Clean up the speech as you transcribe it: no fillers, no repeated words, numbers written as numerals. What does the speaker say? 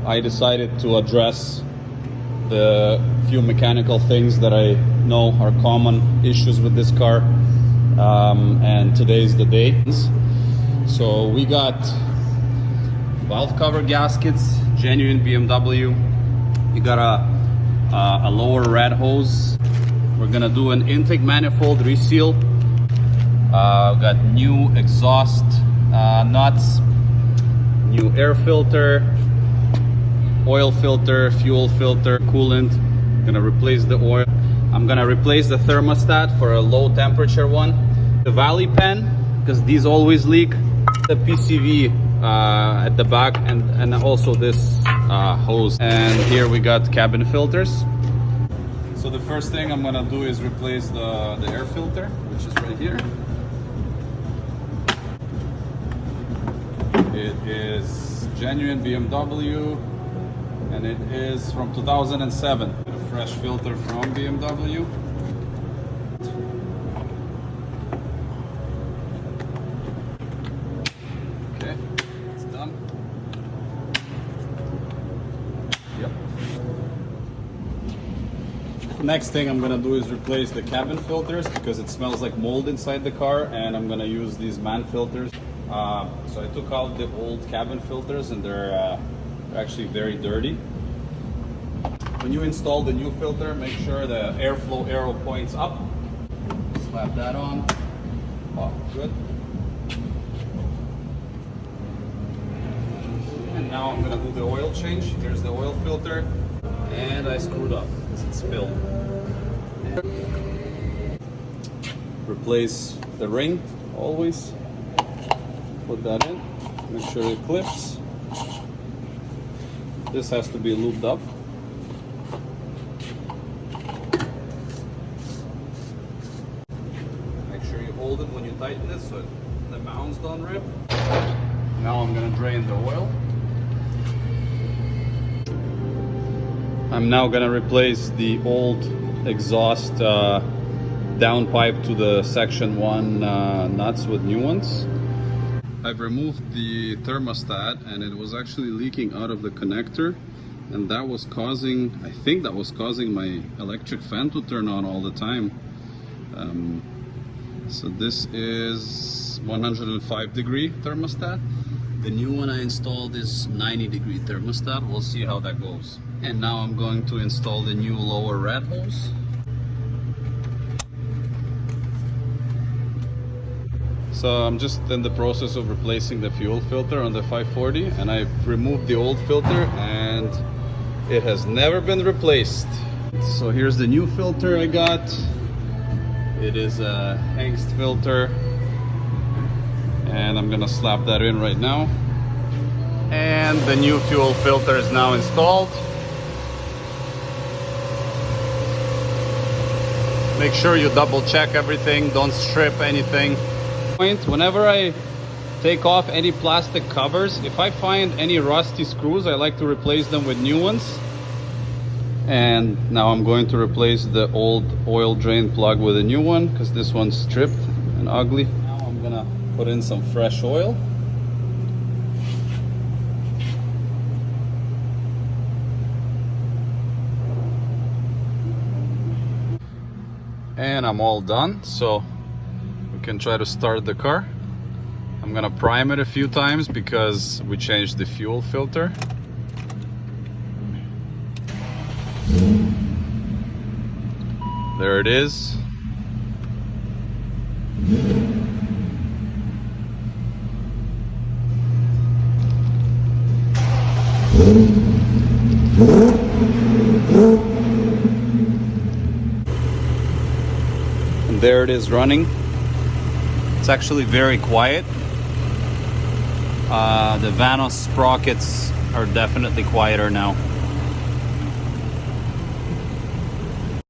I decided to address the few mechanical things that I know are common issues with this car, and today's the day. So we got valve cover gaskets, genuine BMW. You got a lower rat hose. We're gonna do an intake manifold reseal. Got new exhaust nuts, new air filter, oil filter, fuel filter, coolant. Gonna replace the oil. I'm gonna replace the thermostat for a low temperature one. The valley pen, because these always leak. The PCV at the back, and also this hose. And here we got cabin filters. So the first thing I'm gonna do is replace the air filter, which is right here. It is genuine BMW, and it is from 2007. A fresh filter from BMW. Okay, it's done. Yep. Next thing I'm gonna do is replace the cabin filters because it smells like mold inside the car, and I'm gonna use these man filters. So I took out the old cabin filters, and they're actually very dirty. When you install the new filter, make sure the airflow arrow points up. Slap that on. Oh, good. And now I'm gonna do the oil change. Here's the oil filter, and I screwed up because it spilled. Replace the ring always. Put that in, make sure it clips. This has to be lubed up. Make sure you hold it when you tighten it so the mounts don't rip. Now I'm gonna drain the oil. I'm now gonna replace the old exhaust downpipe to the section 1 nuts with new ones. I've removed the thermostat, and it was actually leaking out of the connector, and that was causing, I think that was causing my electric fan to turn on all the time. So this is 105 degree thermostat. The new one I installed is 90 degree thermostat. We'll see how that goes. And now I'm going to install the new lower rat hose. So I'm just in the process of replacing the fuel filter on the 540, and I've removed the old filter, and it has never been replaced. So here's the new filter I got. It is a Hengst filter, and I'm gonna slap that in right now. And the new fuel filter is now installed. Make sure you double check everything, don't strip anything. Whenever I take off any plastic covers, if I find any rusty screws, I like to replace them with new ones. And now I'm going to replace the old oil drain plug with a new one because this one's stripped and ugly. Now I'm gonna put in some fresh oil. And I'm all done, so can try to start the car. I'm gonna prime it a few times because we changed the fuel filter. There it is. And there it is running. It's actually very quiet. The Vanos sprockets are definitely quieter now.